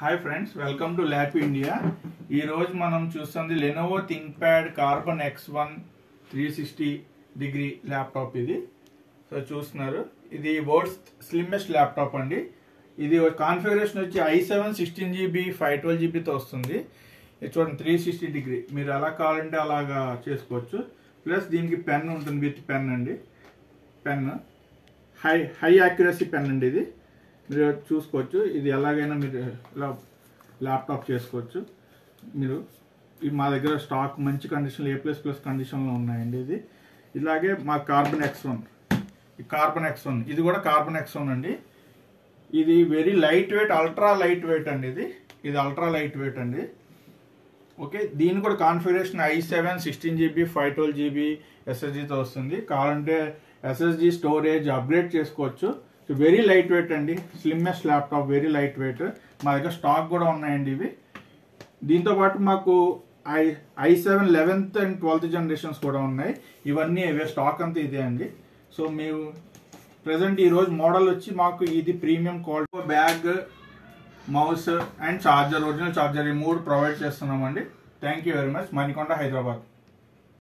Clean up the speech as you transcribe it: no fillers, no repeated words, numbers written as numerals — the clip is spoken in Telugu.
Hi friends, welcome to lap India. ఈరోజు మనం చూస్తుంది Lenovo ThinkPad carbon X1 360 degree laptop. ఇది సో చూస్తున్నారు, ఇది వరల్డ్స్ స్లిమ్మెస్ట్ ల్యాప్టాప్ అండి. ఇది కాన్ఫిగరేషన్ వచ్చి i7 16GB 512GBతో వస్తుంది. ఇది చూడండి 360 డిగ్రీ, మీరు ఎలా కావాలంటే అలాగా చేసుకోవచ్చు. ప్లస్ దీనికి పెన్ ఉంటుంది, విత్ పెన్ అండి. పెన్ హై యాక్యురసీ పెన్ అండి. ఇది మీరు చూసుకోవచ్చు. ఇది ఎలాగైనా మీరు ఇలా ల్యాప్టాప్ చేసుకోవచ్చు. మీరు మా దగ్గర స్టాక్ మంచి కండిషన్లో A++ కండిషన్లో ఉన్నాయండి. ఇది ఇలాగే మా కార్బన్ X1, ఇది కూడా కార్బన్ X1 అండి. ఇది very light weight, ultra light weight అండి. ఇది అల్ట్రా లైట్ వెయిట్ అండి. ఓకే, దీని కూడా కాన్ఫిగరేషన్ i7 16GB 512GB SSDతో వస్తుంది. కావాలంటే SSD స్టోరేజ్ అప్గ్రేడ్ చేసుకోవచ్చు. వెరీ లైట్ వెయిట్ అండి, slimmest laptop, very light weight. మా దగ్గర స్టాక్ కూడా ఉన్నాయండి ఇవి. దీంతో పాటు మాకు i7 11th and 12th generations కూడా ఉన్నాయి. ఇవన్నీ స్టాక్ అంతా ఇదే అండి. సో మేము ప్రజెంట్ ఈరోజు మోడల్ వచ్చి మాకు ఇది premium quality bag, mouse and charger, original charger, ఈ 3 ప్రొవైడ్ చేస్తున్నామండి. Thank you very much. Manikonda, Hyderabad.